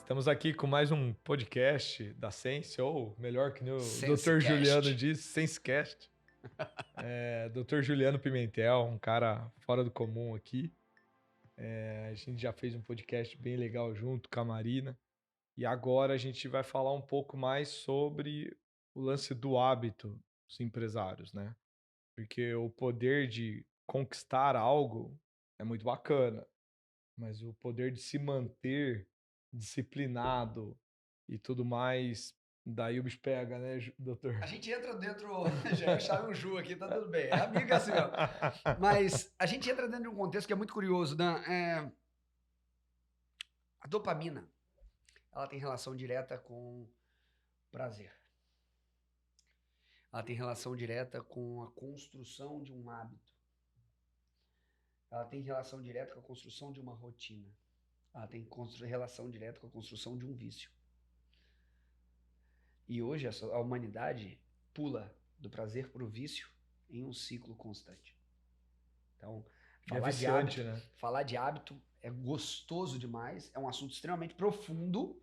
Estamos aqui com mais um podcast da Sense, ou melhor que o Dr. Juliano Sensecast. diz, Sensecast. Dr. Juliano Pimentel, um cara fora do comum aqui. A gente já fez um podcast bem legal junto com a Marina. E agora a gente vai falar um pouco mais sobre o lance do hábito dos empresários, né? Porque o poder de conquistar algo é muito bacana, mas o poder de se manter disciplinado e tudo mais, daí o bicho pega, né, doutor? A gente entra dentro. Já acharam um Ju aqui, tá tudo bem. É amiga assim, ó. Mas a gente entra dentro de um contexto que é muito curioso, né? A dopamina, ela tem relação direta com prazer. Ela tem relação direta com a construção de um hábito. Ela tem relação direta com a construção de uma rotina. Ela tem relação direta com a construção de um vício. E hoje a humanidade pula do prazer para o vício em um ciclo constante. Então, E é viciante, né? falar de hábito é gostoso demais, é um assunto extremamente profundo,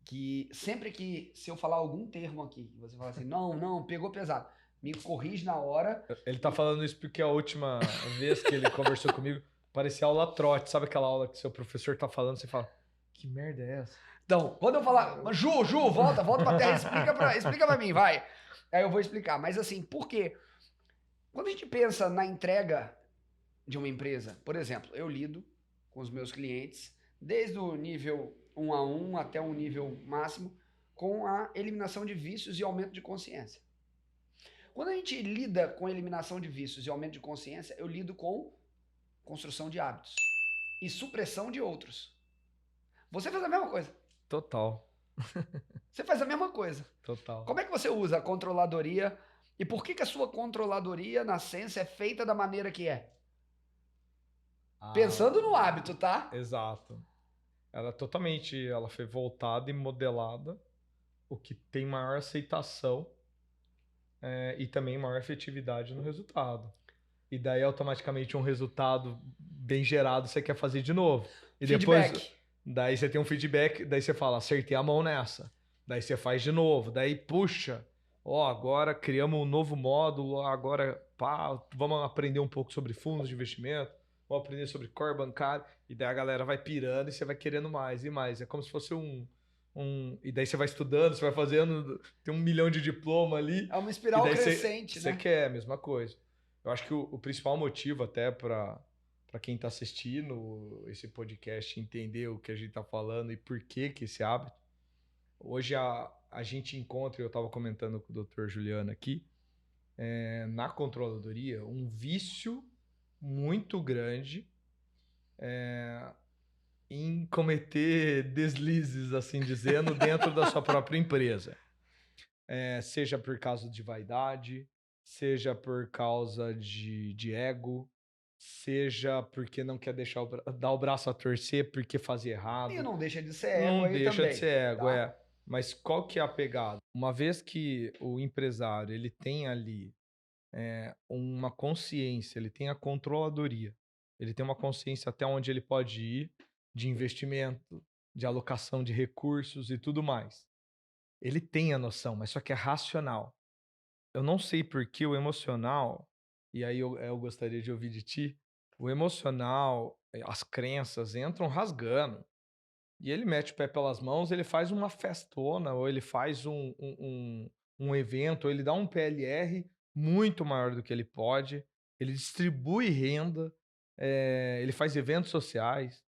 que sempre que, se eu falar algum termo aqui, você fala assim, não, pegou pesado, me corrige na hora. Ele tá falando isso porque a última vez que ele conversou comigo, parecia aula trote. Sabe aquela aula que seu professor tá falando, você fala, que merda é essa? Então, quando eu falar, Ju, volta pra terra, explica pra mim, vai. Aí eu vou explicar, mas assim, por quê? Quando a gente pensa na entrega de uma empresa, por exemplo, eu lido com os meus clientes desde o nível 1 a 1 até um nível máximo com a eliminação de vícios e aumento de consciência. Quando a gente lida com eliminação de vícios e aumento de consciência, eu lido com construção de hábitos e supressão de outros. Você faz a mesma coisa. Total, Você faz a mesma coisa. total. Como é que você usa a controladoria e por que a sua controladoria na ciência é feita da maneira que é? Pensando no hábito, tá? Exato. Ela foi voltada e modelada, o que tem maior aceitação e também maior efetividade no resultado. E daí, automaticamente, um resultado bem gerado, você quer fazer de novo. E depois, Feedback. daí você tem um feedback, daí você fala, acertei a mão nessa. Daí você faz de novo. Daí, puxa, agora criamos um novo módulo, agora, pá, vamos aprender um pouco sobre fundos de investimento, vamos aprender sobre core bancário. E daí a galera vai pirando e você vai querendo mais e mais. É como se fosse e daí você vai estudando, você vai fazendo, tem 1 milhão de diploma ali. É uma E espiral daí crescente, você né? quer a mesma coisa. Eu acho que o principal motivo até para quem está assistindo esse podcast entender o que a gente está falando e por que esse hábito. Hoje a gente encontra, eu estava comentando com o Dr. Juliano aqui, na controladoria, um vício muito grande em cometer deslizes, assim dizendo, dentro da sua própria empresa. Seja por causa de vaidade, seja por causa de ego, seja porque não quer dar o braço a torcer porque fazia E errado. não deixa de ser ego Não aí deixa de também, ser ego, tá? Mas qual que é a pegada? Uma vez que o empresário ele tem ali uma consciência, ele tem a controladoria, ele tem uma consciência até onde ele pode ir de investimento, de alocação de recursos e tudo mais. Ele tem a noção, mas só que é racional. Eu não sei por que o emocional, e aí eu gostaria de ouvir de ti, o emocional, as crenças entram rasgando. E ele mete o pé pelas mãos, ele faz uma festona, ou ele faz um evento, ou ele dá um PLR muito maior do que ele pode, ele distribui renda, ele faz eventos sociais,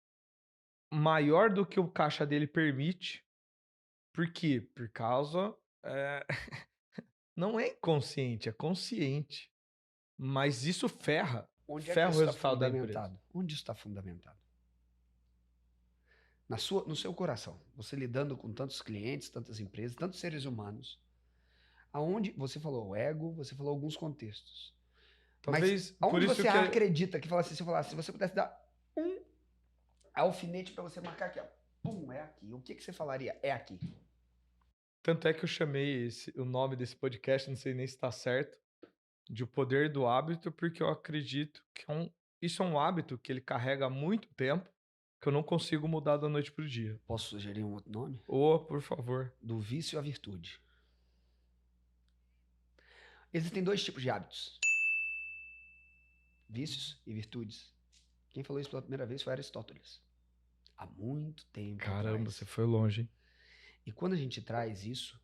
maior do que o caixa dele permite. Por quê? Por causa. eh, não é inconsciente, é consciente. Mas isso Onde é que ferra o isso está resultado da empresa. fundamentado? Onde isso está fundamentado? No seu coração. Você lidando com tantos clientes, tantas empresas, tantos seres humanos. Aonde você falou o ego, você falou alguns contextos. Mas Talvez por aonde isso você que acredita que falasse, se eu falasse, se você pudesse dar um alfinete para você marcar aqui, ó, pum, é aqui. O que você falaria? É aqui. tanto é que eu chamei o nome desse podcast, não sei nem se está certo, de O Poder do Hábito, porque eu acredito que isso é um hábito que ele carrega há muito tempo que eu não consigo mudar da noite pro dia. Posso sugerir um outro nome? Ô, por favor. Do vício à virtude. Existem dois tipos de hábitos: vícios e virtudes. Quem falou isso pela primeira vez foi Aristóteles, há muito tempo Caramba, você atrás. foi longe, hein? E quando a gente traz isso,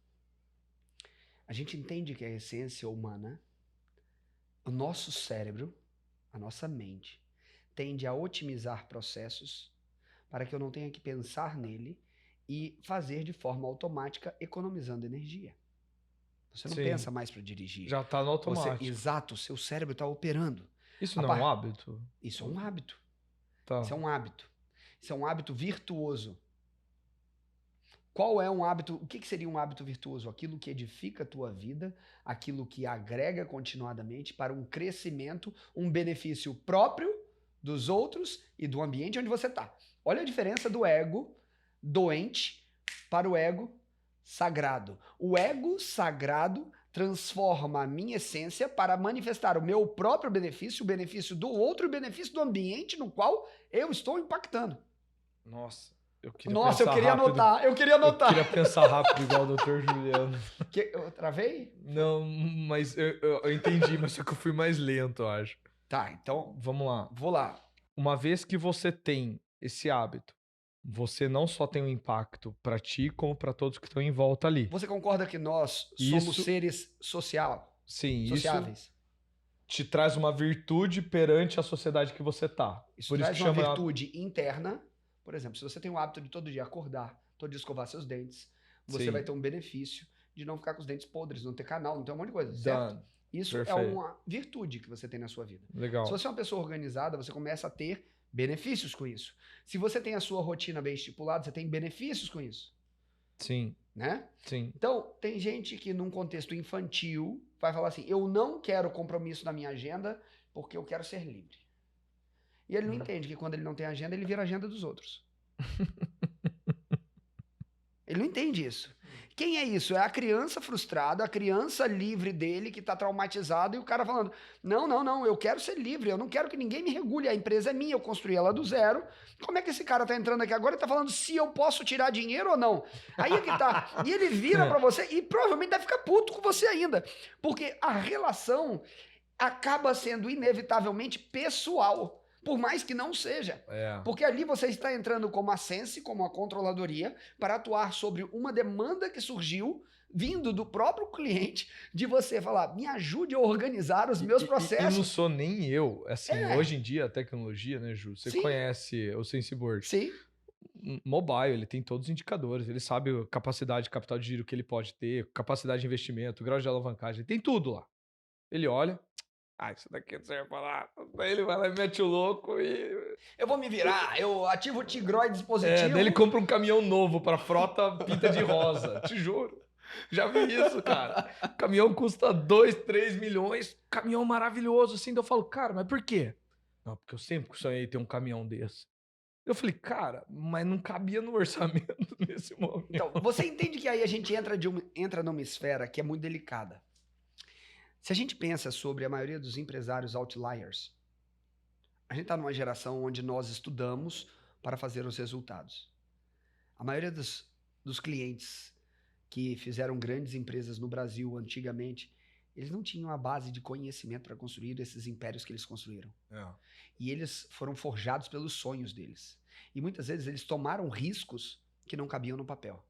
a gente entende que a essência humana, o nosso cérebro, a nossa mente, tende a otimizar processos para que eu não tenha que pensar nele e fazer de forma automática, economizando energia. Você não Sim, pensa mais para dirigir. já tá no automático. Exato, seu cérebro está operando. Isso A não é um par- hábito? Isso é um hábito. Tá. Isso é um hábito. Isso é um hábito virtuoso. Qual é um hábito? O que seria um hábito virtuoso? Aquilo que edifica a tua vida, aquilo que agrega continuadamente para um crescimento, um benefício próprio dos outros e do ambiente onde você está. Olha a diferença do ego doente para o ego sagrado. O ego sagrado transforma a minha essência para manifestar o meu próprio benefício, o benefício do outro e o benefício do ambiente no qual eu estou impactando. Nossa, eu queria Nossa, eu pensar queria rápido. anotar, eu queria Eu anotar. queria pensar rápido igual o Dr. Juliano. Eu travei? Não, mas eu entendi, mas só que eu fui mais lento, eu acho. Tá, então Vamos lá. vou lá. Uma vez que você tem esse hábito, você não só tem um impacto para ti, como para todos que estão em volta ali. Você concorda que nós somos Isso- seres Sim, isso sociáveis? te traz uma virtude perante a sociedade que você tá. Isso Por isso traz que uma chama virtude interna. Por exemplo, se você tem o hábito de todo dia acordar, todo dia escovar seus dentes, você Sim. vai ter um benefício de não ficar com os dentes podres, não ter canal, não ter um monte de coisa, certo? Done. Isso Perfeito. é uma virtude que você tem na sua vida. Legal. Se você é uma pessoa organizada, você começa a ter benefícios com isso. Se você tem a sua rotina bem estipulada, você tem benefícios com isso, Sim, né? sim. Então, tem gente que num contexto infantil vai falar assim: eu não quero compromisso na minha agenda porque eu quero ser livre. E ele não entende que quando ele não tem agenda, ele vira a agenda dos outros. Ele não entende isso. Quem é isso? É a criança frustrada, a criança livre dele que está traumatizado e o cara falando: não, não, não, eu quero ser livre, eu não quero que ninguém me regule, a empresa é minha, eu construí ela do zero. Como é que esse cara está entrando aqui agora e está falando se eu posso tirar dinheiro ou não? Aí é que tá. E ele vira para você e provavelmente vai ficar puto com você ainda, porque a relação acaba sendo inevitavelmente pessoal. Por mais que não seja. É. Porque ali você está entrando como a Sense, como a controladoria, para atuar sobre uma demanda que surgiu, vindo do próprio cliente, de você falar: me ajude a organizar os meus E processos. não sou nem eu. Assim, É. hoje em dia, a tecnologia, né, Ju? Você Sim. conhece o SenseBoard. Sim. Mobile, ele tem todos os indicadores. Ele sabe a capacidade de capital de giro que ele pode ter, capacidade de investimento, grau de alavancagem. Tem tudo lá. Ele olha. Ah, isso daqui não serve pra lá. Daí ele vai lá e mete o louco e. Eu vou me virar, eu ativo o Tigroid É, dispositivo. daí ele compra um caminhão novo pra frota pinta de rosa. Te juro. Já vi isso, cara. O caminhão custa 2, 3 milhões. Caminhão maravilhoso, assim. Daí eu falo, cara, mas por quê? Não, porque eu sempre sonhei ter um caminhão desse. Eu falei, cara, mas não cabia no orçamento nesse momento. Então, você entende que aí a gente entra numa esfera que é muito delicada. Se a gente pensa sobre a maioria dos empresários outliers, a gente está numa geração onde nós estudamos para fazer os resultados. A maioria dos clientes que fizeram grandes empresas no Brasil antigamente, eles não tinham a base de conhecimento para construir esses impérios que eles construíram. É. E eles foram forjados pelos sonhos deles. E muitas vezes eles tomaram riscos que não cabiam no papel.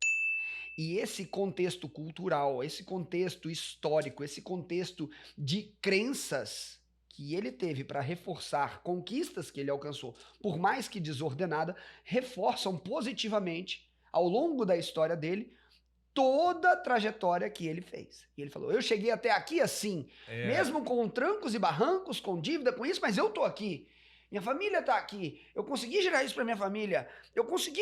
E esse contexto cultural, esse contexto histórico, esse contexto de crenças que ele teve para reforçar conquistas que ele alcançou, por mais que desordenada, reforçam positivamente, ao longo da história dele, toda a trajetória que ele fez. E ele falou: eu cheguei até aqui assim, mesmo com trancos e barrancos, com dívida, com isso, mas eu tô aqui. Minha família tá aqui. Eu consegui gerar isso para minha família. Eu consegui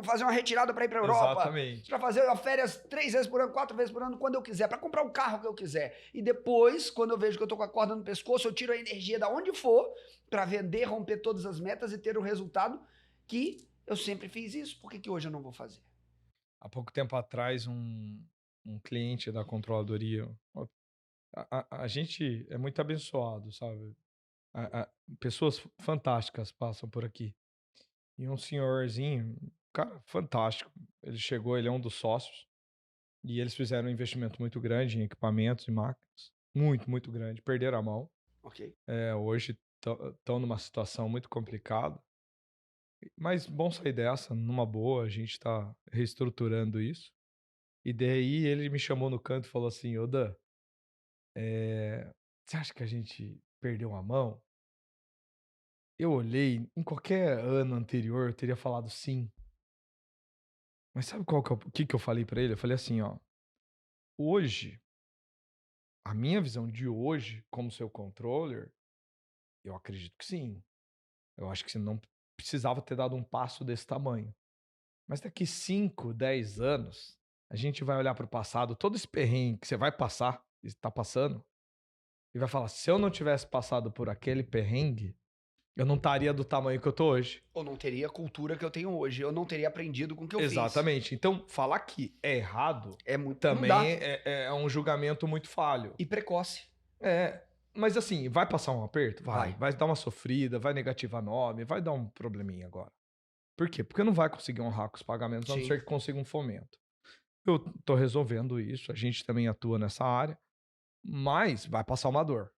fazer uma retirada para ir para Europa. Exatamente. Para fazer férias 3 vezes por ano, 4 vezes por ano, quando eu quiser, para comprar o carro que eu quiser. E depois, quando eu vejo que eu tô com a corda no pescoço, eu tiro a energia da onde for para vender, romper todas as metas e ter o resultado que eu sempre fiz isso. Por que hoje eu não vou fazer? Há pouco tempo atrás, um cliente da controladoria. A gente é muito abençoado, sabe? Pessoas fantásticas passam por aqui. E um senhorzinho, cara, fantástico. Ele chegou, ele é um dos sócios, e eles fizeram um investimento muito grande em equipamentos e máquinas. Muito, muito grande. Perderam a mão. Ok. Hoje estão numa situação muito complicada. Mas bom sair dessa, numa boa, a gente está reestruturando isso. E daí ele me chamou no canto e falou assim: Ô Dan, você acha que a gente perdeu a mão? Eu olhei, em qualquer ano anterior eu teria falado sim. Mas sabe o que eu falei pra ele? Eu falei assim, ó, hoje, a minha visão de hoje, como seu controller, eu acredito que sim. Eu acho que você não precisava ter dado um passo desse tamanho. Mas daqui 5, 10 anos, a gente vai olhar pro passado, todo esse perrengue que você vai passar, e está passando, e vai falar: se eu não tivesse passado por aquele perrengue, eu não estaria do tamanho que eu tô hoje. Eu não teria a cultura que eu tenho hoje. Eu não teria aprendido com o que eu fiz. Exatamente. Então, falar que é errado É muito. Não também dá. é um julgamento muito falho. E precoce. É, mas assim, vai passar um aperto? Vai. Vai. Vai dar uma sofrida, vai negativar nome, vai dar um probleminha agora. Por quê? Porque não vai conseguir honrar com os pagamentos, a não Sim. ser que consiga um fomento. Eu tô resolvendo isso, a gente também atua nessa área, mas vai passar uma dor.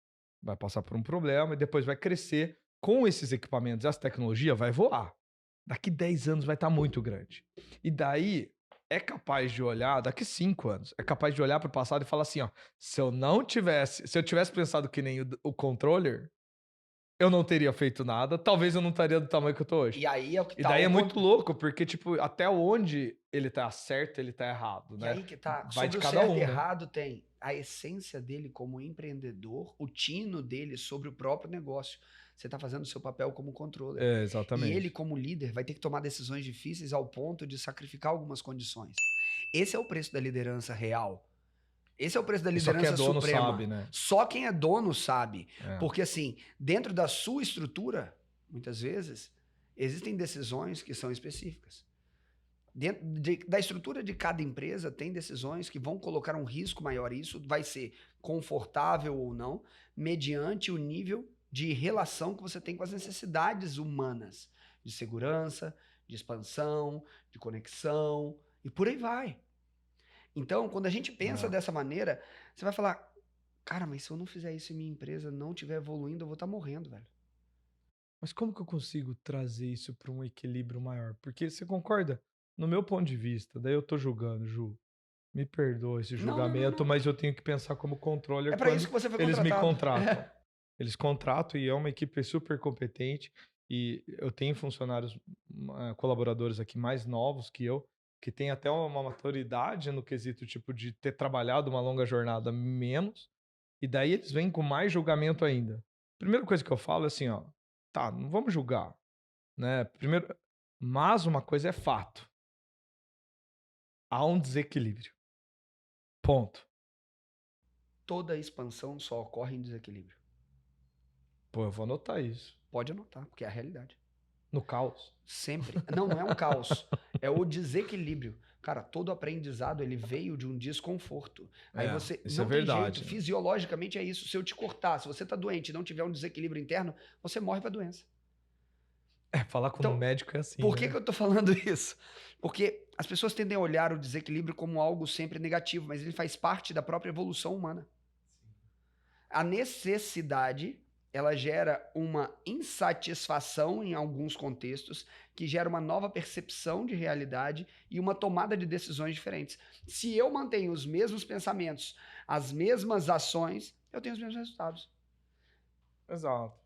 Vai passar por um problema e depois vai crescer. Com esses equipamentos, essa tecnologia vai voar. Daqui 10 anos vai estar muito grande. E daí é capaz de olhar, daqui 5 anos, é capaz de olhar para o passado e falar assim, ó, se eu tivesse pensado que nem o controller, eu não teria feito nada, talvez eu não estaria do tamanho que eu tô hoje. E aí é o que E tá. daí é muito louco, porque, tipo, até onde ele tá certo, ele tá errado, E né? aí que tá. Vai de Sobre o cada certo e um, né? errado tem a essência dele como empreendedor, o tino dele sobre o próprio negócio. Você tá fazendo o seu papel como controller. É, E ele, exatamente. como líder, vai ter que tomar decisões difíceis ao ponto de sacrificar algumas condições. Esse é o preço da liderança real. Esse é o preço da E só quem é liderança dono suprema. sabe, né? Só quem é dono sabe. É. Porque, assim, dentro da sua estrutura, muitas vezes, existem decisões que são específicas. Dentro da estrutura de cada empresa, tem decisões que vão colocar um risco maior. E isso vai ser confortável ou não, mediante o nível de relação que você tem com as necessidades humanas, de segurança, de expansão, de conexão, e por aí vai. Então, quando a gente pensa É. dessa maneira, você vai falar: cara, mas se eu não fizer isso e minha empresa não estiver evoluindo, eu vou estar morrendo, velho. Mas como que eu consigo trazer isso para um equilíbrio maior? Porque você concorda? No meu ponto de vista, daí eu tô julgando, Ju. Me perdoa esse Não, não, não, julgamento, não. mas eu tenho que pensar como É controller para isso quando que você foi eles me contratado. contratam. Eles contratam e é uma equipe super competente. E eu tenho funcionários, colaboradores aqui mais novos que têm até uma maturidade no quesito tipo de ter trabalhado uma longa jornada menos. E daí eles vêm com mais julgamento ainda. Primeira coisa que eu falo é assim, ó, tá, não vamos julgar, né? Primeiro, mas uma coisa é fato, há um desequilíbrio. Ponto. Toda expansão só ocorre em desequilíbrio. Pô, eu vou anotar isso. Pode anotar, porque é a realidade. No caos. Sempre. Não, não é um caos. É o desequilíbrio. Cara, todo aprendizado ele veio de um desconforto. Aí É, você isso é não tem jeito, verdade. fisiologicamente é isso. Se eu te cortar, se você tá doente e não tiver um desequilíbrio interno, você morre pra doença. É, falar com um Então, médico é assim, por que que né? eu tô falando isso? Porque as pessoas tendem a olhar o desequilíbrio como algo sempre negativo, mas ele faz parte da própria evolução humana. A necessidade, ela gera uma insatisfação em alguns contextos, que gera uma nova percepção de realidade e uma tomada de decisões diferentes. Se eu mantenho os mesmos pensamentos, as mesmas ações, eu tenho os mesmos resultados. Exato.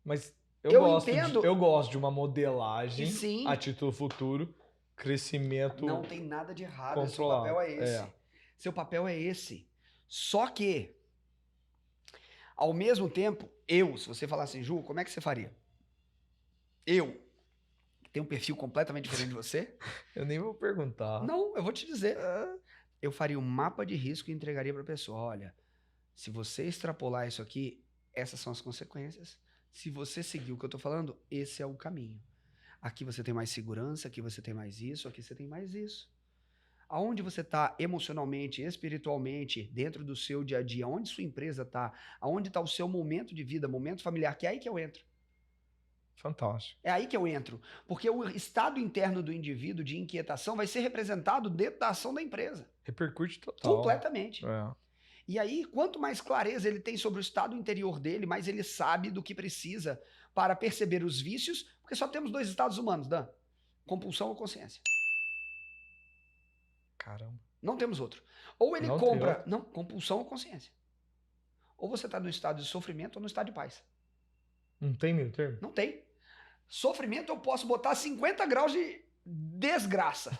Mas Eu entendo, eu gosto de uma e modelagem a sim, título futuro, crescimento não tem nada de errado, seu papel controlado. é É. esse. Seu papel é esse. Só que, ao mesmo tempo, se você falar assim, Ju, como é que você faria? Eu, que tenho um perfil completamente diferente de você, Eu nem vou perguntar. não, eu vou te dizer. É, Eu faria um mapa de risco e entregaria para a pessoa. Olha, se você extrapolar isso aqui, essas são as consequências. Se você seguir o que eu estou falando, esse é o caminho. Aqui você tem mais segurança, aqui você tem mais isso, aqui você tem mais isso. Aonde você está emocionalmente, espiritualmente, dentro do seu dia a dia, onde sua empresa está, aonde está o seu momento de vida, momento familiar, que é aí que eu entro. Fantástico. É aí que eu entro. Porque o estado interno do indivíduo de inquietação vai ser representado dentro da ação da empresa. Repercute total. Completamente. É. E aí, quanto mais clareza ele tem sobre o estado interior dele, mais ele sabe do que precisa para perceber os vícios, porque só temos dois estados humanos, Dan: compulsão ou consciência. Caramba. Não temos outro. Ou ele Não tem compra. outro? Não, compulsão ou consciência. Ou você está no estado de sofrimento ou no estado de paz. Não tem meio termo? Não tem. Sofrimento eu posso botar 50 graus de desgraça.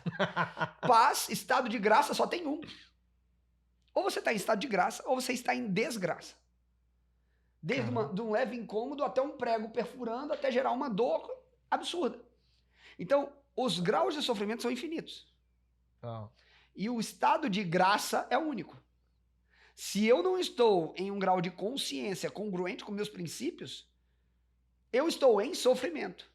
Paz, estado de graça, só tem um. Ou você está em estado de graça, ou você está em desgraça. Desde de um leve incômodo até um prego perfurando, até gerar uma dor absurda. Então, os graus de sofrimento são infinitos. Ah. E o estado de graça é único. Se eu não estou em um grau de consciência congruente com meus princípios, eu estou em sofrimento.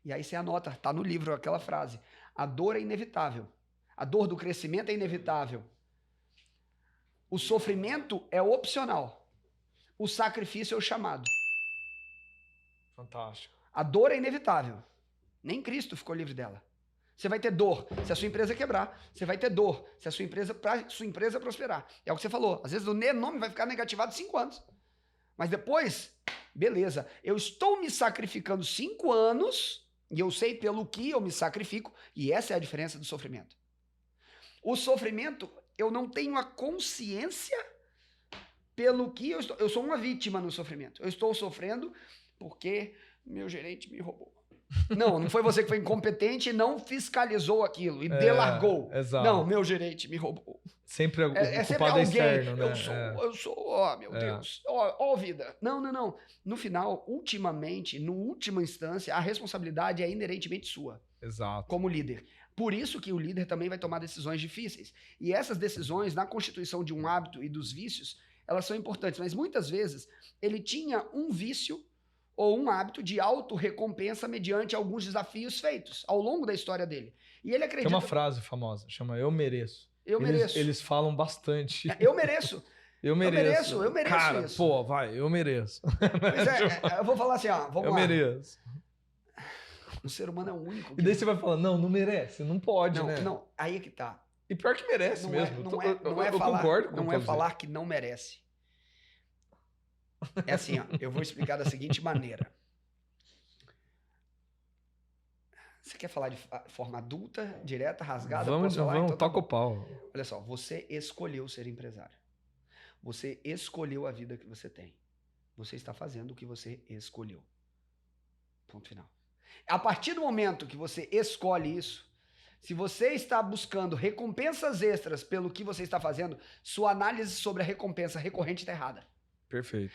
E aí você anota, tá no livro aquela frase: a dor é inevitável. A dor do crescimento é inevitável. O sofrimento é opcional. O sacrifício é o chamado. Fantástico. A dor é inevitável. Nem Cristo ficou livre dela. Você vai ter dor se a sua empresa quebrar. Você vai ter dor se a sua empresa prosperar. É o que você falou. Às vezes o nome vai ficar negativado 5 anos. Mas depois, beleza. Eu estou me sacrificando 5 anos e eu sei pelo que eu me sacrifico. E essa é a diferença do sofrimento. O sofrimento, eu não tenho a consciência pelo que eu estou. Eu sou uma vítima no sofrimento. Eu estou sofrendo porque meu gerente me roubou. Não foi você que foi incompetente e não fiscalizou aquilo e delargou. Exato. Não, meu gerente me roubou. Sempre o sempre culpado é alguém. externo, né? Eu sou, meu Deus. Vida. Não. No final, ultimamente, no última instância, a responsabilidade é inerentemente sua. Exato. Como líder. Por isso que o líder também vai tomar decisões difíceis. E essas decisões, na constituição de um hábito e dos vícios, elas são importantes. Mas muitas vezes, ele tinha um vício ou um hábito de autorrecompensa mediante alguns desafios feitos ao longo da história dele. E ele acredita... Tem uma frase famosa, chama Eu Mereço. Eu mereço. Eles falam bastante. Eu mereço. Eu mereço. Cara, isso. Pô, vai, eu mereço. Pois eu vou falar assim, vamos lá. Eu mereço. O ser humano é o único. E daí você vai falar, não merece, não pode, né? Não, aí é que tá. E pior que merece mesmo. Eu concordo com Não é falar que não merece. É assim, eu vou explicar da seguinte maneira. Você quer falar de forma adulta, direta, rasgada? Vamos, então, toca o pau. Olha só, você escolheu ser empresário. Você escolheu a vida que você tem. Você está fazendo o que você escolheu. Ponto final. A partir do momento que você escolhe isso, se você está buscando recompensas extras pelo que você está fazendo, sua análise sobre a recompensa recorrente está errada. Perfeito.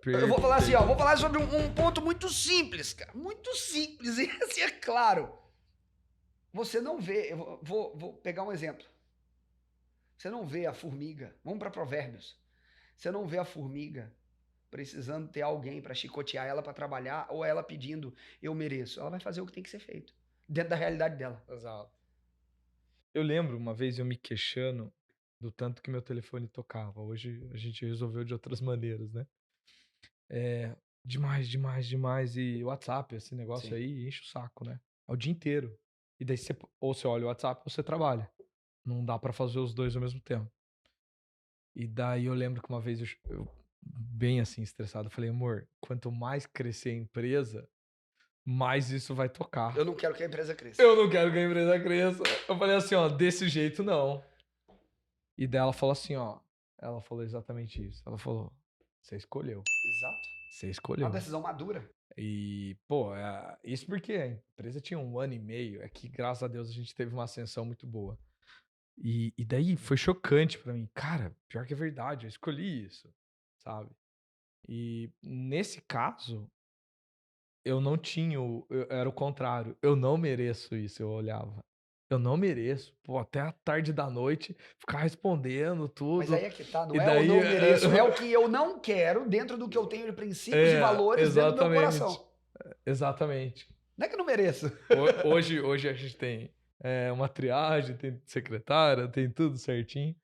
Eu vou falar assim, vou falar sobre um ponto muito simples, cara. Muito simples, e assim é claro. Você não vê, eu vou pegar um exemplo. Você não vê a formiga, vamos para Provérbios. Você não vê a formiga precisando ter alguém para chicotear ela para trabalhar ou ela pedindo, eu mereço. Ela vai fazer o que tem que ser feito, dentro da realidade dela. Exato. Eu lembro uma vez eu me queixando do tanto que meu telefone tocava. Hoje a gente resolveu de outras maneiras, né? Demais. E o WhatsApp, esse negócio aí, enche o saco, né? É o dia inteiro. E daí ou você olha o WhatsApp ou você trabalha. Não dá pra fazer os dois ao mesmo tempo. E daí eu lembro que uma vez eu bem assim, estressado, falei, amor, quanto mais crescer a empresa, mais isso vai tocar. Eu não quero que a empresa cresça. Eu não quero que a empresa cresça. Eu falei assim, desse jeito não. E daí ela falou assim, ela falou exatamente isso. Ela falou, você escolheu. Exato. Você escolheu. Uma decisão madura. E, pô, isso porque a empresa tinha 1 ano e meio, é que graças a Deus a gente teve uma ascensão muito boa. E daí foi chocante pra mim. Cara, pior que é verdade, eu escolhi isso, sabe? E nesse caso, eu não tinha, era o contrário, eu não mereço isso, eu olhava. Eu não mereço, pô, até a tarde da noite, ficar respondendo tudo. Mas aí é que tá, não E é daí, eu não mereço, é o que eu não quero dentro do que eu tenho de princípios e valores dentro do meu coração. Exatamente. Não é que eu não mereço. Hoje a gente tem uma triagem, tem secretária, tem tudo certinho.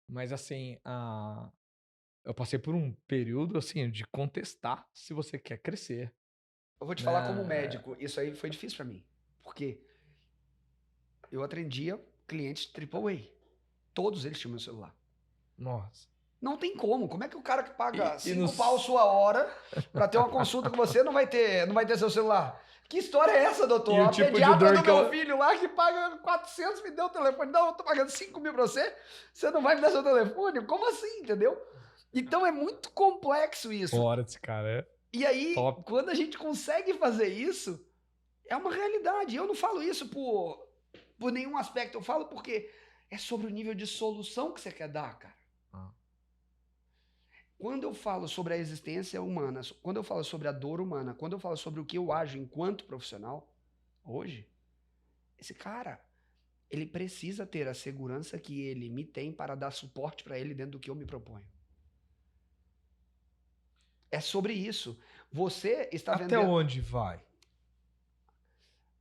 Mas assim, eu passei por um período assim de contestar se você quer crescer. Eu vou te falar como Né? médico, isso aí foi difícil pra mim. Porque eu atendia clientes AAA. Todos eles tinham meu celular. Nossa. Não tem como. Como é que o cara que paga E 5 pau sua hora pra ter uma consulta com você não vai ter seu celular? Que história é essa, doutor? e o A tipo de pediatra dor do que meu eu. filho lá que paga 400 me deu o telefone. Não, eu tô pagando 5 mil pra você, você não vai me dar seu telefone? Como assim, entendeu? Então é muito complexo isso. Fora desse cara, é E aí, top. quando a gente consegue fazer isso, é uma realidade. Eu não falo isso por nenhum aspecto, eu falo porque é sobre o nível de solução que você quer dar, cara. Ah. Quando eu falo sobre a existência humana, quando eu falo sobre a dor humana, quando eu falo sobre o que eu ajo enquanto profissional, hoje, esse cara, ele precisa ter a segurança que ele me tem para dar suporte para ele dentro do que eu me proponho. É sobre isso. Você está Até vendendo onde vai?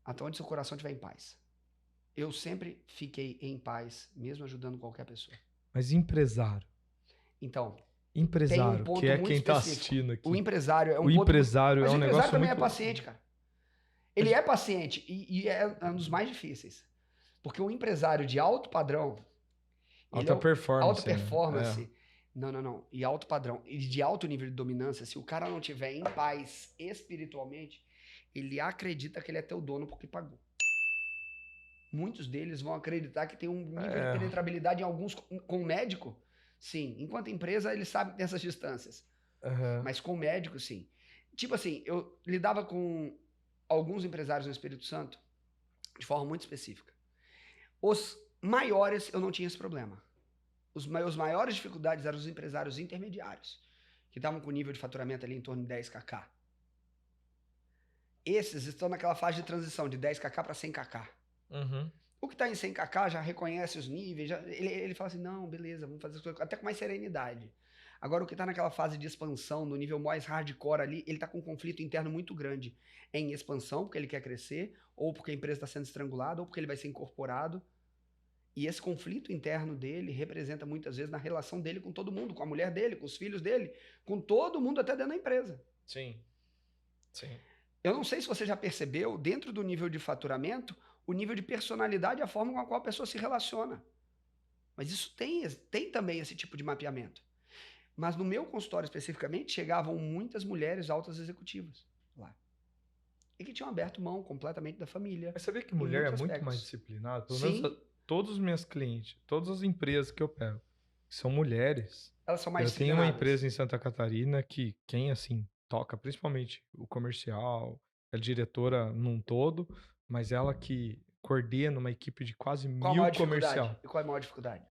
até onde seu coração estiver em paz. Eu sempre fiquei em paz, mesmo ajudando qualquer pessoa. Mas empresário. Então, tem um Empresário, que ponto é muito quem tá específico. assistindo O aqui. empresário é O um ponto muito. empresário é Mas o um empresário negócio também é muito. paciente, cara. Ele é paciente e é um dos mais difíceis. Porque um empresário de alto padrão, ele é Alta alta performance, né? É. performance. Não, não, não. E alto padrão. E de alto nível de dominância, se o cara não tiver em paz espiritualmente, ele acredita que ele é teu dono porque pagou. Muitos deles vão acreditar que tem um nível de É. penetrabilidade em alguns com o médico. Sim, enquanto empresa ele sabe que tem essas distâncias. Aham. Mas com médico, sim. Tipo assim, eu lidava com alguns empresários no Espírito Santo de forma muito específica. Os maiores eu não tinha esse problema. Os meus maiores dificuldades eram os empresários intermediários, que estavam com nível de faturamento ali em torno de 10kk. Esses estão naquela fase de transição de 10kk para 100kk. Uhum. O que está em 100kk já reconhece os níveis, ele fala assim, não, beleza, vamos fazer as coisas até com mais serenidade. Agora, o que está naquela fase de expansão, no nível mais hardcore ali, ele está com um conflito interno muito grande em expansão, porque ele quer crescer, ou porque a empresa está sendo estrangulada, ou porque ele vai ser incorporado. E esse conflito interno dele representa muitas vezes na relação dele com todo mundo, com a mulher dele, com os filhos dele, com todo mundo até dentro da empresa. Sim. Sim. Eu não sei se você já percebeu, dentro do nível de faturamento, o nível de personalidade e a forma com a qual a pessoa se relaciona. Mas isso tem também esse tipo de mapeamento. Mas no meu consultório especificamente, chegavam muitas mulheres altas executivas lá. E que tinham aberto mão completamente da família, Mas sabia que em mulher é muitos muito mais aspectos. disciplinada? Pelo menos Sim, todos os meus clientes, todas as empresas que eu pego, que são mulheres. elas são mais Eu tenho uma disciplinadas. empresa em Santa Catarina que quem, assim, toca principalmente o comercial, é diretora num todo, mas ela que coordena uma equipe de quase Qual a 1000 maior dificuldade? comercial. E qual é a maior dificuldade?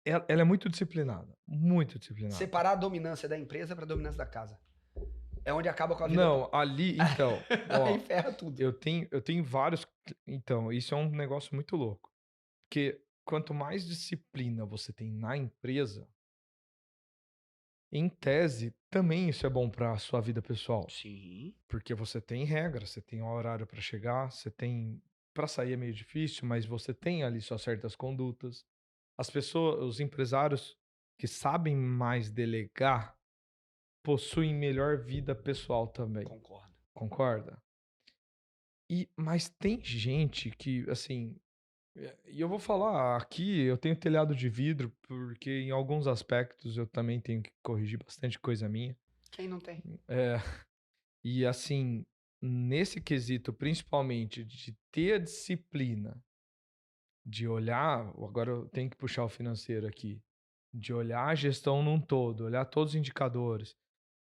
Ela é muito disciplinada, muito disciplinada. Separar a dominância da empresa para a dominância da casa. É onde acaba com a vida Não, toda. ali, então, Aí ó, ferra tudo. eu tenho vários. Então, isso é um negócio muito louco. Porque quanto mais disciplina você tem na empresa, em tese, também isso é bom para a sua vida pessoal. Sim. Porque você tem regras, você tem horário para chegar, você tem. Para sair é meio difícil, mas você tem ali suas certas condutas. As pessoas, os empresários que sabem mais delegar, possuem melhor vida pessoal também. Concordo. Concorda? Mas tem gente que, assim, e eu vou falar aqui, eu tenho telhado de vidro, porque em alguns aspectos eu também tenho que corrigir bastante coisa minha. Quem não tem? É, e assim, nesse quesito, principalmente de ter a disciplina de olhar, agora eu tenho que puxar o financeiro aqui, de olhar a gestão num todo, olhar todos os indicadores,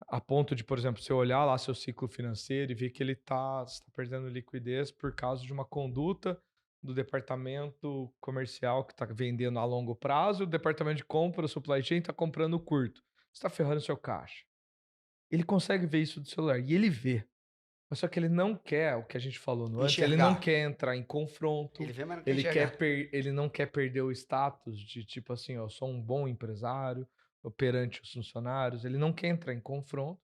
a ponto de, por exemplo, você olhar lá seu ciclo financeiro e ver que ele está perdendo liquidez por causa de uma conduta do departamento comercial que está vendendo a longo prazo, o departamento de compra, o supply chain, está comprando curto. Você está ferrando seu caixa. Ele consegue ver isso do celular e ele vê. Mas só que ele não quer, o que a gente falou no antes, ele não Enxergar. quer entrar em confronto, Ele vê, mas não quer enxergar. ele não quer perder o status de tipo assim, ó, eu sou um bom empresário perante os funcionários, ele não quer entrar em confronto,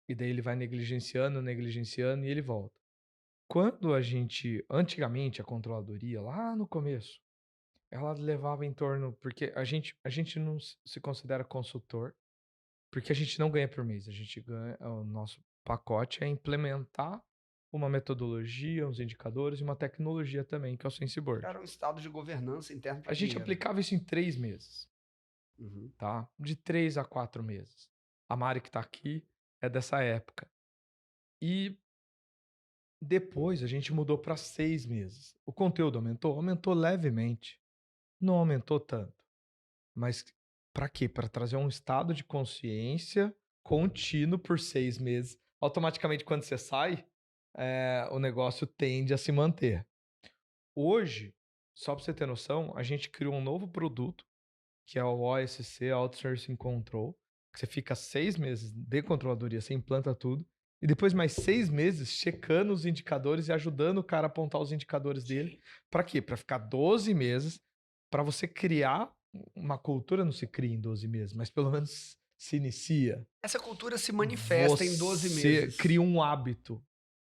e daí ele vai negligenciando, negligenciando e ele volta. Quando antigamente a controladoria, lá no começo, ela levava em torno, porque a gente não se considera consultor, porque a gente não ganha por mês, a gente ganha o nosso pacote é implementar uma metodologia, uns indicadores e uma tecnologia também, que é o SenseBoard. Era um estado de governança interno A para gente dinheiro. aplicava isso em 3 meses, Uhum. tá? De 3 a 4 meses. A Mari que tá aqui é dessa época. E depois a gente mudou para 6 meses. O conteúdo aumentou? Aumentou levemente. Não aumentou tanto. Mas para quê? Para trazer um estado de consciência contínuo por 6 meses. Automaticamente, quando você sai, o negócio tende a se manter. Hoje, só para você ter noção, a gente criou um novo produto, que é o OSC, Outsourcing Control, que você fica 6 meses de controladoria, você implanta tudo, e depois mais 6 meses checando os indicadores e ajudando o cara a apontar os indicadores dele. Para quê? Para ficar 12 meses, para você criar uma cultura, não se cria em 12 meses, mas pelo menos se inicia. Essa cultura se manifesta em 12 Você meses. cria um hábito.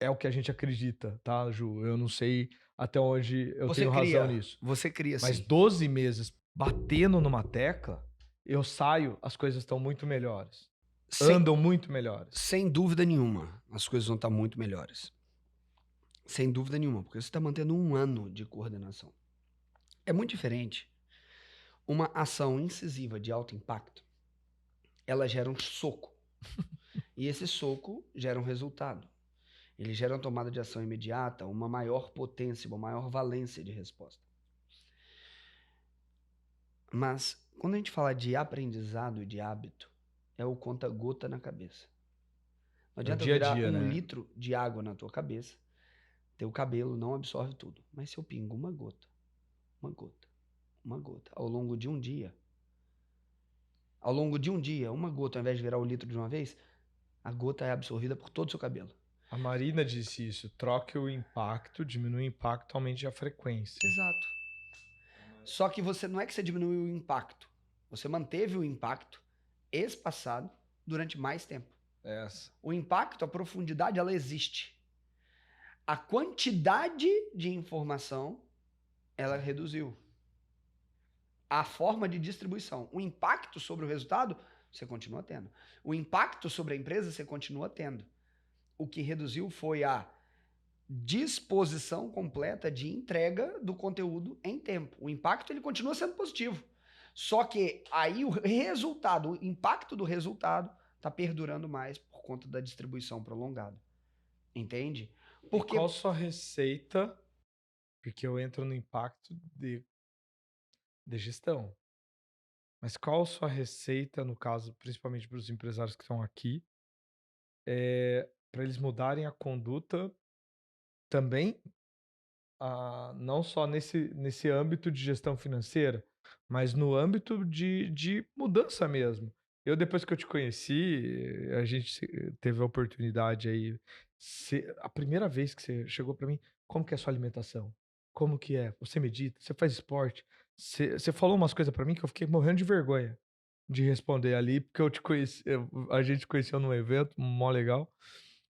É o que a gente acredita, tá, Ju? Eu não sei até onde eu tenho razão nisso. Você cria Mas sim. 12 meses batendo numa tecla, eu saio, as coisas estão muito melhores. Sem, Andam muito melhores. sem dúvida nenhuma, as coisas vão estar muito melhores. Sem dúvida nenhuma, porque você está mantendo um ano de coordenação. É muito diferente. Uma ação incisiva de alto impacto, ela gera um soco. E esse soco gera um resultado. Ele gera uma tomada de ação imediata, uma maior potência, uma maior valência de resposta. Mas, quando a gente fala de aprendizado e de hábito, é o conta-gota na cabeça. Não É o adianta eu dia a virar dia, 1 né? litro de água na tua cabeça, teu cabelo não absorve tudo. Mas se eu pingo uma gota, uma gota, uma gota, ao longo de um dia, uma gota, ao invés de virar 1 litro de uma vez, a gota é absorvida por todo o seu cabelo. A Marina disse isso. Troque o impacto, diminui o impacto, aumente a frequência. Exato. Só que você não é que você diminuiu o impacto. Você manteve o impacto espaçado durante mais tempo. Essa. O impacto, a profundidade, ela existe. A quantidade de informação, ela reduziu. A forma de distribuição. O impacto sobre o resultado, você continua tendo. O impacto sobre a empresa, você continua tendo. O que reduziu foi a disposição completa de entrega do conteúdo em tempo. O impacto, ele continua sendo positivo. Só que aí o resultado, o impacto do resultado está perdurando mais por conta da distribuição prolongada. Entende? Porque... E qual sua receita? Porque eu entro no impacto de gestão. Mas qual sua receita, no caso, principalmente para os empresários que estão aqui, para eles mudarem a conduta também, não só nesse âmbito de gestão financeira, mas no âmbito de mudança mesmo. Eu, depois que eu te conheci, a gente teve a oportunidade aí, a primeira vez que você chegou para mim, como que é a sua alimentação? Como que é? Você medita? Você faz esporte? Você falou umas coisas para mim que eu fiquei morrendo de vergonha de responder ali, porque eu te conheci, a gente conheceu num evento mó legal.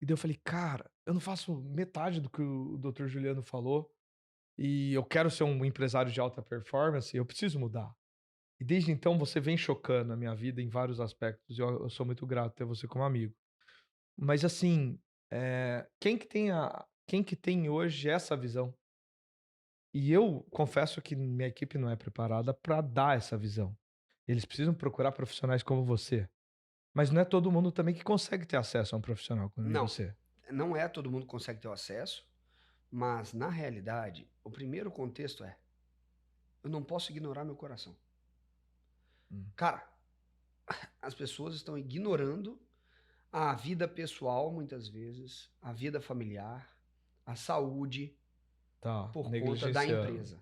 E daí eu falei, cara, eu não faço metade do que o Dr. Juliano falou e eu quero ser um empresário de alta performance, eu preciso mudar. E desde então você vem chocando a minha vida em vários aspectos e eu sou muito grato ter você como amigo. Mas assim, quem que tem hoje essa visão? E eu confesso que minha equipe não é preparada para dar essa visão. Eles precisam procurar profissionais como você. Mas não é todo mundo também que consegue ter acesso a um profissional como você. Não é todo mundo que consegue ter o acesso, mas na realidade, o primeiro contexto é: eu não posso ignorar meu coração. Cara, as pessoas estão ignorando a vida pessoal, muitas vezes, a vida familiar, a saúde, por conta da empresa.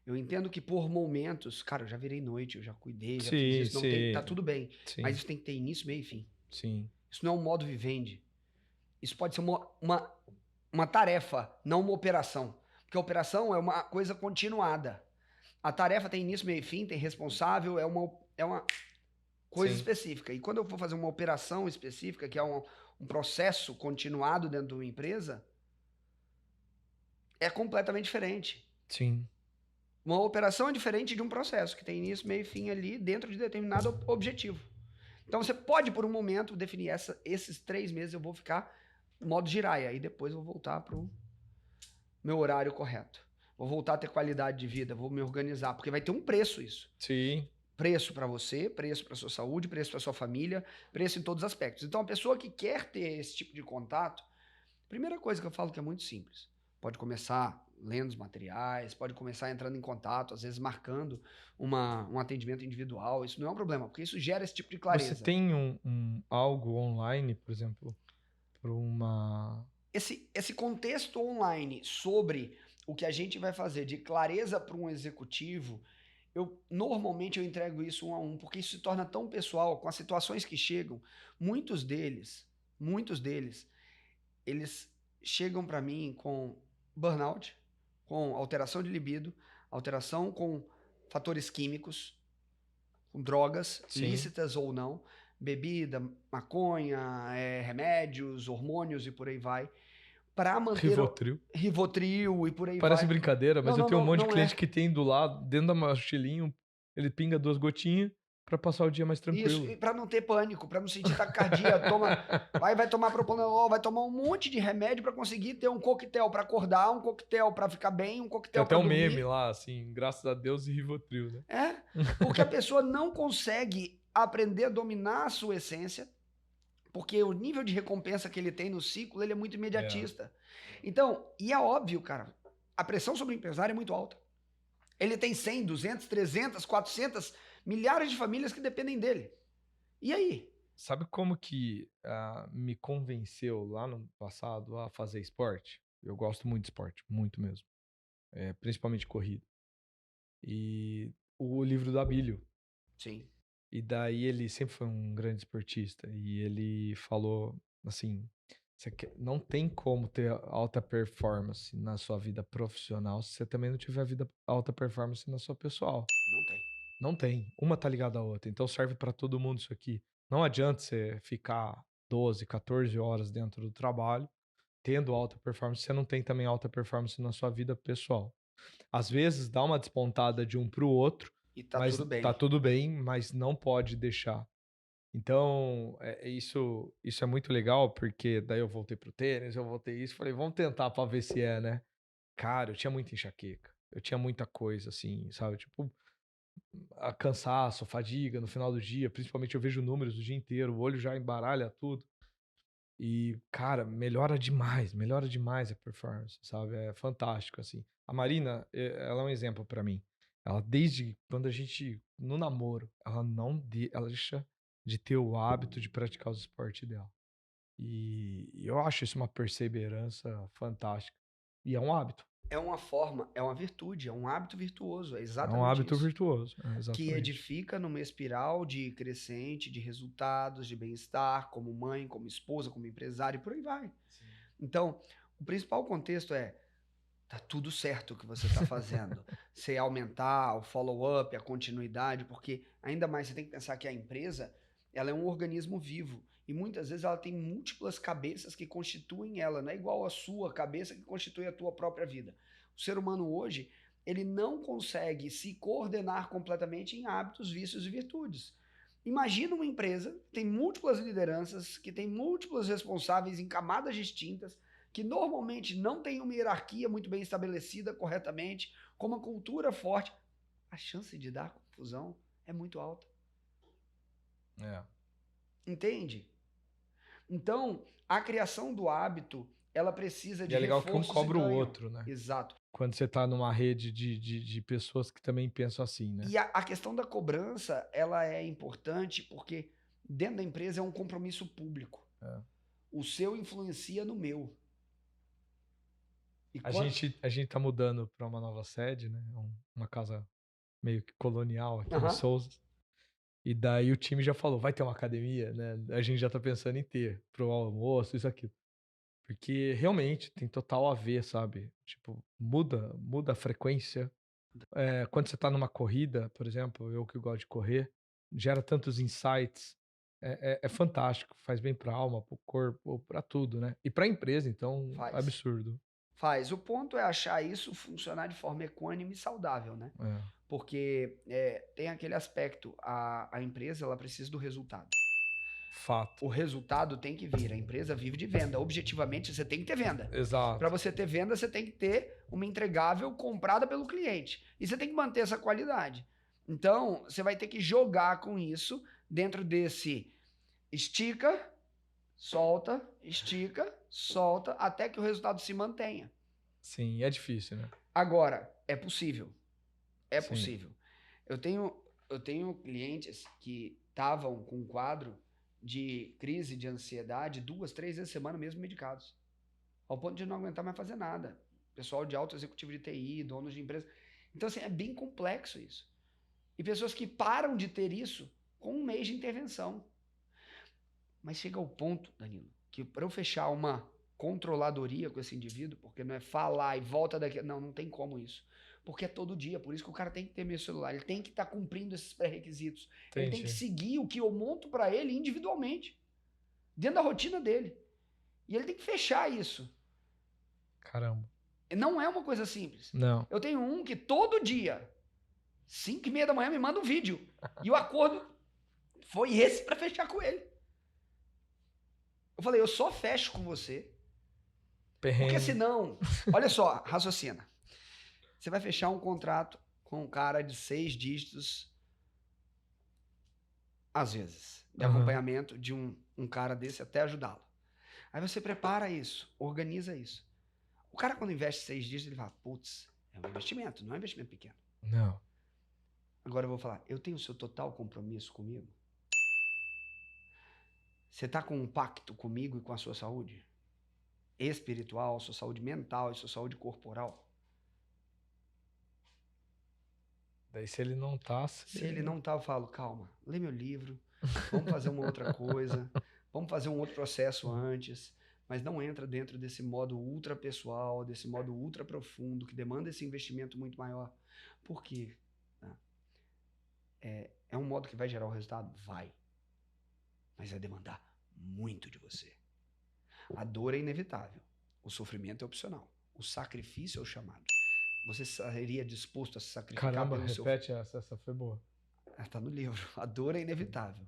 Eu entendo que por momentos, cara, eu já virei noite, eu já cuidei, já fiz isso, tá tudo bem. Mas isso tem que ter início, meio e fim. Sim. Isso não é um modo vivendi. Isso pode ser uma tarefa, não uma operação. Porque a operação é uma coisa continuada. A tarefa tem início, meio e fim, tem responsável, é uma coisa específica. E quando eu for fazer uma operação específica, que é um processo continuado dentro de uma empresa, é completamente diferente. Sim. Uma operação é diferente de um processo, que tem início, meio e fim ali dentro de determinado objetivo. Então você pode, por um momento, definir esses 3 meses eu vou ficar no modo giraia, e depois eu vou voltar pro meu horário correto. Vou voltar a ter qualidade de vida, vou me organizar, porque vai ter um preço isso. Sim. Preço para você, preço para sua saúde, preço para sua família, preço em todos os aspectos. Então, a pessoa que quer ter esse tipo de contato, primeira coisa que eu falo que é muito simples. Pode começar lendo os materiais, pode começar entrando em contato, às vezes marcando um atendimento individual. Isso não é um problema, porque isso gera esse tipo de Você clareza. tem algo online, por exemplo, para uma. Esse contexto online sobre o que a gente vai fazer de clareza para um executivo, normalmente eu entrego isso 1 a 1, porque isso se torna tão pessoal com as situações que chegam. Muitos deles, muitos deles, eles chegam para mim com burnout, com alteração de libido, alteração com fatores químicos, com drogas, Sim. lícitas ou não, bebida, maconha, remédios, hormônios e por aí vai, para manter o Rivotril. Rivotril e por aí Parece vai. brincadeira, mas Não, eu não, tenho um não, monte de não cliente é. que tem do lado, dentro da mochilinha, ele pinga 2 gotinhas pra passar o dia mais Isso, tranquilo. e para não ter pânico, para não sentir taquicardia, vai tomar propanolol, vai tomar um monte de remédio para conseguir ter um coquetel para acordar, um coquetel para ficar bem, um Tem coquetel até para um meme dormir. lá, assim, graças a Deus e Rivotril, né? É, porque a pessoa não consegue aprender a dominar a sua essência, porque o nível de recompensa que ele tem no ciclo, ele é muito É. imediatista. Então, e é óbvio, cara, a pressão sobre o empresário é muito alta. Ele tem 100, 200, 300, 400, milhares de famílias que dependem dele. E aí? Sabe como que me convenceu lá no passado a fazer esporte? Eu gosto muito de esporte, muito mesmo. Principalmente corrida. E o livro do Abílio. Sim. E daí ele sempre foi um grande esportista. E ele falou assim: não tem como ter alta performance na sua vida profissional se você também não tiver vida alta performance na sua pessoal. Não tem. Não tem. Uma tá ligada à outra. Então serve para todo mundo isso aqui. Não adianta você ficar 12, 14 horas dentro do trabalho tendo alta performance, você não tem também alta performance na sua vida pessoal. Às vezes dá uma despontada de um para o outro, E tá mas tudo tá bem. tudo bem, mas não pode deixar. Então, isso é muito legal, porque daí eu voltei pro tênis, eu voltei isso, falei, vamos tentar para ver se é, né? Cara, eu tinha muita enxaqueca, eu tinha muita coisa, assim, sabe? Tipo, cansaço, fadiga no final do dia, principalmente eu vejo números o dia inteiro, o olho já embaralha tudo. E, cara, melhora demais a performance, sabe? É fantástico, assim. A Marina, ela é um exemplo pra mim. Ela, desde quando a gente, no namoro, ela deixa de ter o hábito de praticar os esportes dela. E eu acho isso uma perseverança fantástica. E é um hábito. É uma forma, é uma virtude, é um hábito virtuoso, é É um exatamente hábito isso. virtuoso. Que Exatamente. edifica numa espiral de crescente, de resultados, de bem-estar, como mãe, como esposa, como empresário, e por aí vai. Sim. Então, o principal contexto é: tá tudo certo o que você está fazendo. Você aumentar o follow-up, a continuidade, porque ainda mais você tem que pensar que a empresa, ela é um organismo vivo e muitas vezes ela tem múltiplas cabeças que constituem ela, não é igual a sua cabeça que constitui a tua própria vida. O ser humano hoje, ele não consegue se coordenar completamente em hábitos, vícios e virtudes. Imagina uma empresa que tem múltiplas lideranças, que tem múltiplos responsáveis em camadas distintas, que normalmente não tem uma hierarquia muito bem estabelecida corretamente, com uma cultura forte, a chance de dar confusão é muito alta. É. Entende? Então, a criação do hábito, ela precisa E de é legal que um reforços e cobra o ganho. outro, né? Exato. Quando você tá numa rede de pessoas que também pensam assim, né? E a questão da cobrança, ela é importante porque dentro da empresa é um compromisso público. É. O seu influencia no meu. E A quando... gente, a gente tá mudando para uma nova sede, né? Uma casa meio que colonial aqui em Aham. Souza. E daí o time já falou, vai ter uma academia, né? A gente já tá pensando em ter pro almoço, isso aqui. Porque realmente tem total a ver, sabe? Tipo, muda a frequência. Quando você tá numa corrida, por exemplo, eu que gosto de correr, gera tantos insights. É fantástico, faz bem pra alma, pro corpo, pra tudo, né? E pra empresa, então, Faz. absurdo. Faz. O ponto é achar isso funcionar de forma equânime e saudável, né? É. Porque tem aquele aspecto, a empresa ela precisa do resultado. Fato. O resultado tem que vir. A empresa vive de venda. Objetivamente, você tem que ter venda. Para Exato. você ter venda, você tem que ter uma entregável comprada pelo cliente. E você tem que manter essa qualidade. Então, você vai ter que jogar com isso dentro desse estica, solta, até que o resultado se mantenha. Sim, é difícil, né? Agora, é possível. É Sim. possível. Eu tenho clientes que estavam com um quadro de crise de ansiedade 2, 3 vezes por semana mesmo medicados. Ao ponto de não aguentar mais fazer nada. Pessoal de alto executivo de TI, donos de empresa. Então, assim, é bem complexo isso. E pessoas que param de ter isso com um mês de intervenção. Mas chega ao ponto, Danilo, que para eu fechar uma controladoria com esse indivíduo, porque não é falar e volta daqui. Não tem como isso. Porque é todo dia, por isso que o cara tem que ter meu celular, ele tem que estar cumprindo esses pré-requisitos. Ele tem que seguir o que eu monto para ele individualmente, dentro da rotina dele. E ele tem que fechar isso. Caramba. Não é uma coisa simples. Não. Eu tenho um que todo dia, 5h30 da manhã, me manda um vídeo. E o acordo foi esse para fechar com ele. Eu falei, eu só fecho com você. Porque senão, olha só, raciocina. Você vai fechar um contrato com um cara de 6 dígitos, às vezes, de acompanhamento de um cara desse até ajudá-lo. Aí você prepara isso, organiza isso. O cara, quando investe 6 dígitos, ele fala, putz, é um investimento, não é um investimento pequeno. Não. Agora eu vou falar, eu tenho o seu total compromisso comigo? Você está com um pacto comigo e com a sua saúde? Espiritual, sua saúde mental e sua saúde corporal? Daí se ele não tá... Se ele não tá, eu falo, calma, lê meu livro, vamos fazer uma outra coisa, vamos fazer um outro processo antes, mas não entra dentro desse modo ultra pessoal, desse modo ultra profundo, que demanda esse investimento muito maior. Por quê? É um modo que vai gerar o resultado? Vai. Mas vai demandar muito de você. A dor é inevitável. O sofrimento é opcional. O sacrifício é o chamado. Você estaria disposto a se sacrificar Caramba, pelo seu... repete essa foi boa. Tá no livro. A dor é inevitável.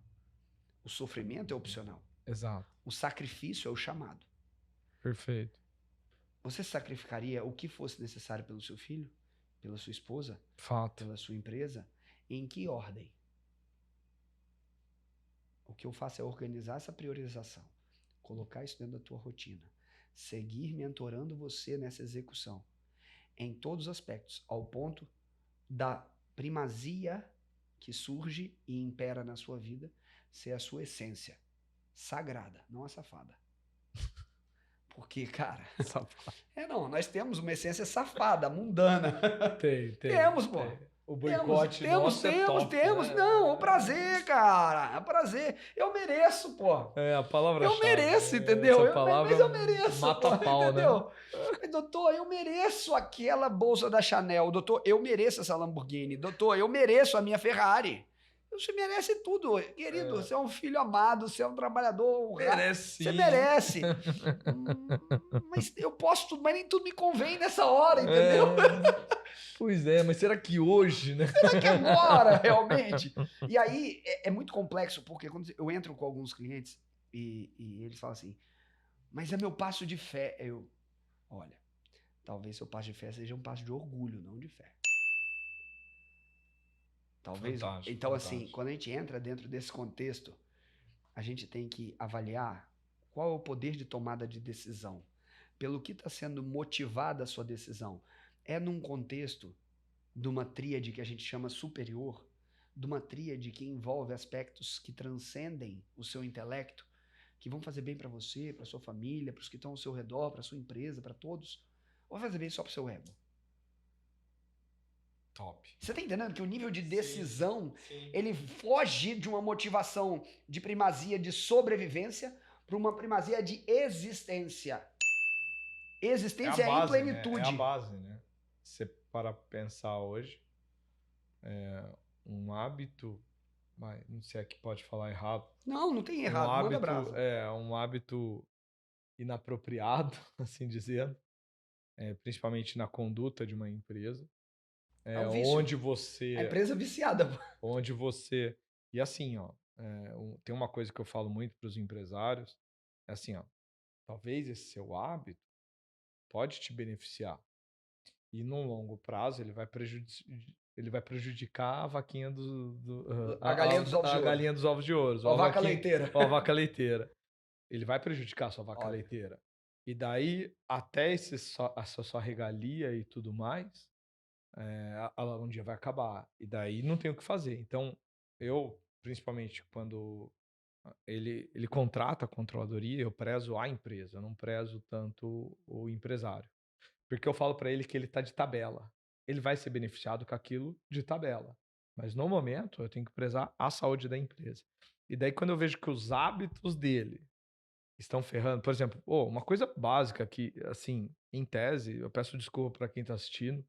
O sofrimento é opcional. Exato. O sacrifício é o chamado. Perfeito. Você sacrificaria o que fosse necessário pelo seu filho? Pela sua esposa? Fato. Pela sua empresa? Em que ordem? O que eu faço é organizar essa priorização. Colocar isso dentro da tua rotina. Seguir mentorando você nessa execução. Em todos os aspectos. Ao ponto da primazia que surge e impera na sua vida ser a sua essência. Sagrada, não a safada. Porque, cara... Não, nós temos uma essência safada, mundana. Temos, pô. O boicote nosso é top, temos. né? Não, o prazer, cara. É prazer. Eu mereço, pô. É, a palavra-chave. Eu mereço, entendeu? Mas eu mereço. Mata pau, entendeu? Né? Mas, doutor, eu mereço aquela bolsa da Chanel. Doutor, eu mereço essa Lamborghini. Doutor, eu mereço a minha Ferrari. Você merece tudo, querido. Você é um filho amado, você é um trabalhador honrado. Merece. Você merece. Mas eu posso tudo, mas nem tudo me convém nessa hora, entendeu? Pois é, mas será que hoje, né? Será que agora, realmente? E aí, é muito complexo, porque quando eu entro com alguns clientes e eles falam assim, mas é meu passo de fé. Olha, talvez seu passo de fé seja um passo de orgulho, não de fé. Talvez. Fantástico, então, fantástico. assim, quando a gente entra dentro desse contexto, a gente tem que avaliar qual é o poder de tomada de decisão. Pelo que está sendo motivada a sua decisão. É num contexto de uma tríade que a gente chama superior, de uma tríade que envolve aspectos que transcendem o seu intelecto, que vão fazer bem para você, para sua família, para os que estão ao seu redor, para sua empresa, para todos, ou vai fazer bem só para o seu ego? Top. Você tá entendendo que o nível de decisão, sim. Ele foge de uma motivação de primazia de sobrevivência para uma primazia de existência. Existência é em plenitude. Né? É a base, né? Você para pensar hoje, um hábito, não sei se que pode falar errado. Não tem errado, manda brasa. Um hábito inapropriado, assim dizendo, principalmente na conduta de uma empresa. É um vício. Onde você... A empresa viciada. Onde você... E assim, ó, Tem uma coisa que eu falo muito para os empresários, é assim, ó, talvez esse seu hábito pode te beneficiar e no longo prazo ele vai prejudicar a vaquinha A galinha dos ovos de a ouro. galinha dos ovos de ouro, A ou a vaca vaquinha, leiteira. ou a vaca leiteira. Ele vai prejudicar a sua vaca Olha, leiteira. E daí, até essa sua regalia e tudo mais, um dia vai acabar. E daí não tem o que fazer. Então, eu, principalmente quando ele contrata a controladoria, eu prezo a empresa, eu não prezo tanto o empresário. Porque eu falo para ele que ele está de tabela. Ele vai ser beneficiado com aquilo de tabela. Mas no momento, eu tenho que prezar a saúde da empresa. E daí, quando eu vejo que os hábitos dele estão ferrando, por exemplo, uma coisa básica que, assim, em tese, eu peço desculpa para quem está assistindo,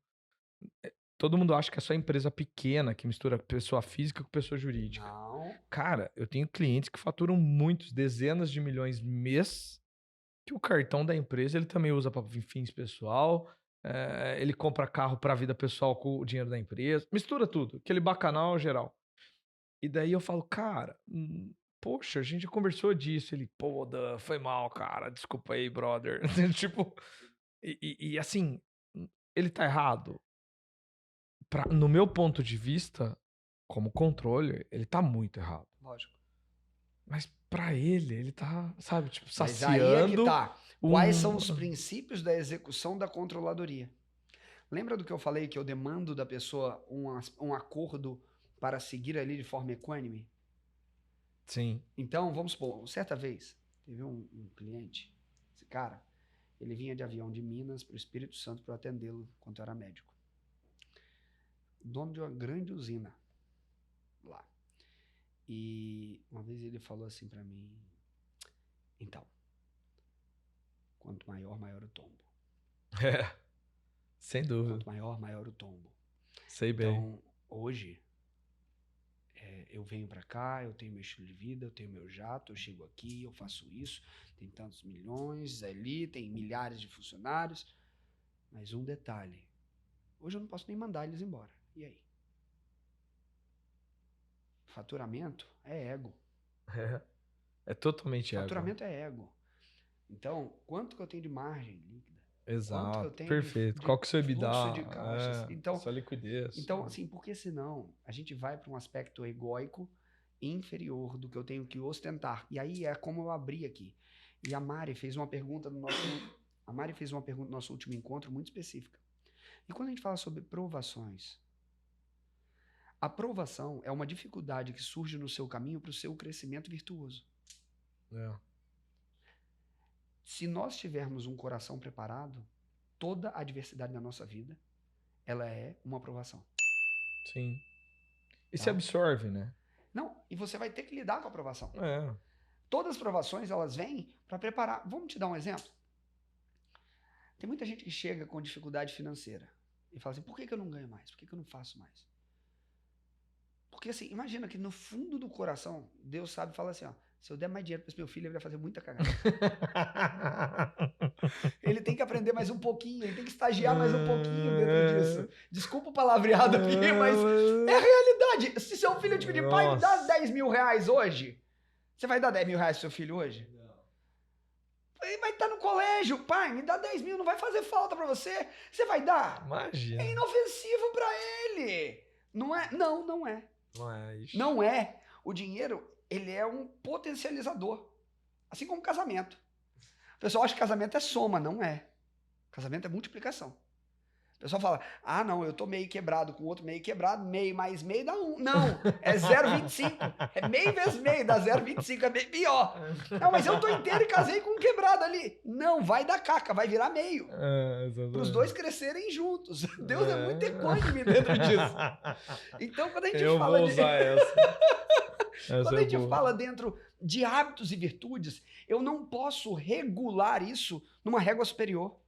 todo mundo acha que é só empresa pequena que mistura pessoa física com pessoa jurídica. não. Cara, eu tenho clientes que faturam muitos, dezenas de milhões mês, que o cartão da empresa ele também usa para fins pessoal, ele compra carro para a vida pessoal com o dinheiro da empresa, mistura tudo, aquele bacanal geral. E daí eu falo, cara, poxa, a gente já conversou disso. Ele, pô, Dan, foi mal, cara, desculpa aí, brother. Tipo, e assim, ele tá errado. No meu ponto de vista, como controle, ele tá muito errado. Lógico. Mas pra ele tá, sabe, tipo, Mas aí é que saciando tá. Quais são os princípios da execução da controladoria? Lembra do que eu falei que eu demando da pessoa um acordo para seguir ali de forma equânime? Sim. Então, vamos supor, certa vez, teve um cliente, esse cara, ele vinha de avião de Minas para o Espírito Santo para eu atendê-lo enquanto eu era médico. Dono de uma grande usina lá. E uma vez ele falou assim para mim, então, quanto maior, maior o tombo. É, sem dúvida. Quanto maior, maior o tombo. Sei bem. Então, hoje, eu venho para cá, eu tenho meu estilo de vida, eu tenho meu jato, eu chego aqui, eu faço isso, tem tantos milhões ali, tem milhares de funcionários, mas um detalhe, hoje eu não posso nem mandar eles embora. E aí? Faturamento é ego. É totalmente ego. Faturamento é ego. Então, quanto que eu tenho de margem líquida? Quanto que eu Exato, tenho perfeito. de Qual que é o seu fluxo EBITDA? de caixas? Então, Sua liquidez. assim, porque senão a gente vai para um aspecto egóico inferior do que eu tenho que ostentar. E aí é como eu abri aqui. E a Mari fez uma pergunta no nosso último encontro muito específica. E quando a gente fala sobre provações, a provação é uma dificuldade que surge no seu caminho para o seu crescimento virtuoso. É. Se nós tivermos um coração preparado, toda a adversidade da nossa vida, ela é uma provação. Sim. E Tá? se absorve, né? Não, e você vai ter que lidar com a provação. É. Todas as provações, elas vêm para preparar. Vamos te dar um exemplo? Tem muita gente que chega com dificuldade financeira e fala assim, por que eu não ganho mais? Por que eu não faço mais? Porque assim, imagina que no fundo do coração, Deus sabe e fala assim, ó, se eu der mais dinheiro para esse meu filho, ele vai fazer muita cagada. Ele tem que aprender mais um pouquinho, ele tem que estagiar mais um pouquinho dentro disso. Desculpa o palavreado aqui, mas é a realidade. Se seu filho te pedir, pai, me dá 10 mil reais hoje, você vai dar 10 mil reais pro seu filho hoje? Ele vai estar no colégio, pai, me dá 10 mil, não vai fazer falta pra você. Você vai dar? Imagina. É inofensivo pra ele. Não é? Não, não é. Não é isso. Não é. O dinheiro, ele é um potencializador. Assim como casamento. O pessoal acha que casamento é soma, não é. Casamento é multiplicação. O pessoal fala, ah, não, eu tô meio quebrado com o outro meio quebrado, meio mais meio dá 1. Não, é 0,25. É meio vezes meio, dá 0,25, é bem pior. Não, mas eu tô inteiro e casei com um quebrado ali. Não, vai dar caca, vai virar meio. Para os dois crescerem juntos. Deus é muito equânime dentro disso. Então, quando a gente Eu fala vou usar essa. quando a gente fala dentro de hábitos e virtudes, eu não posso regular isso numa régua superior.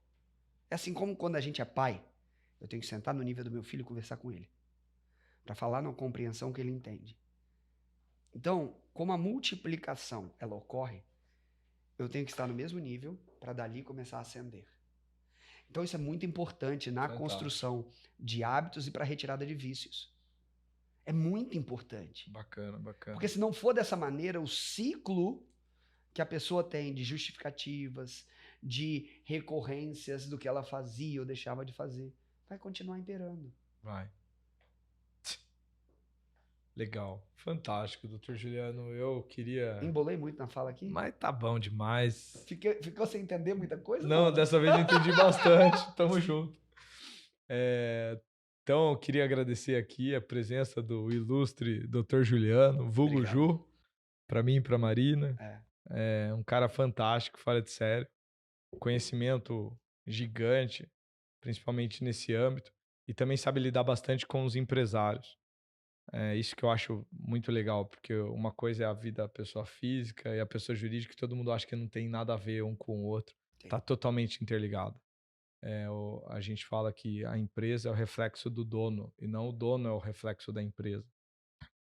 É assim como quando a gente é pai, eu tenho que sentar no nível do meu filho e conversar com ele, para falar na compreensão que ele entende. Então, como a multiplicação ela ocorre, eu tenho que estar no mesmo nível para dali começar a ascender. Então isso é muito importante na construção de hábitos e para a retirada de vícios. É muito importante. Bacana, bacana. Porque se não for dessa maneira, o ciclo que a pessoa tem de justificativas, de recorrências do que ela fazia ou deixava de fazer, vai continuar imperando. Vai. Legal. Fantástico, doutor Juliano. Eu queria... Embolei muito na fala aqui? Mas tá bom demais. Ficou sem entender muita coisa? Não, dessa vez eu entendi bastante. Tamo junto. Então, eu queria agradecer aqui a presença do ilustre doutor Juliano, vulgo Obrigado. Ju, para mim e para Marina. É. É um cara fantástico, fora de sério. Conhecimento gigante, principalmente nesse âmbito. E também sabe lidar bastante com os empresários. É isso que eu acho muito legal, porque uma coisa é a vida da pessoa física e a pessoa jurídica, que todo mundo acha que não tem nada a ver um com o outro. Está totalmente interligado. A gente fala que a empresa é o reflexo do dono e não o dono é o reflexo da empresa.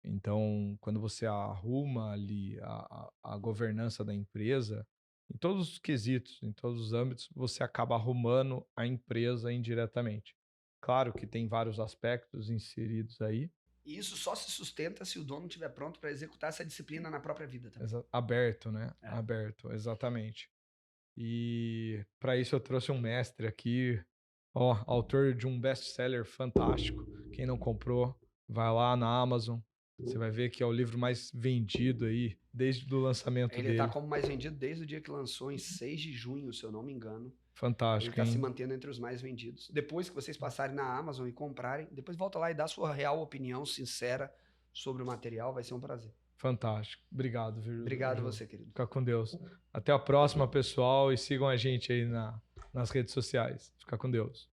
Então, quando você arruma ali a governança da empresa, em todos os quesitos, em todos os âmbitos, você acaba arrumando a empresa indiretamente. Claro que tem vários aspectos inseridos aí. E isso só se sustenta se o dono estiver pronto para executar essa disciplina na própria vida também. Aberto, né? Aberto, exatamente. E para isso eu trouxe um mestre aqui, autor de um best-seller fantástico. Quem não comprou, vai lá na Amazon. Você vai ver que é o livro mais vendido aí, desde o lançamento Ele dele. está como mais vendido desde o dia que lançou, em 6 de junho, se eu não me engano. Fantástico, Ele está se hein? mantendo entre os mais vendidos. Depois que vocês passarem na Amazon e comprarem, depois volta lá e dá sua real opinião sincera sobre o material, vai ser um prazer. Fantástico. Obrigado, Virgílio. Obrigado você, querido. Fica com Deus. Até a próxima, pessoal, e sigam a gente aí nas redes sociais. Fica com Deus.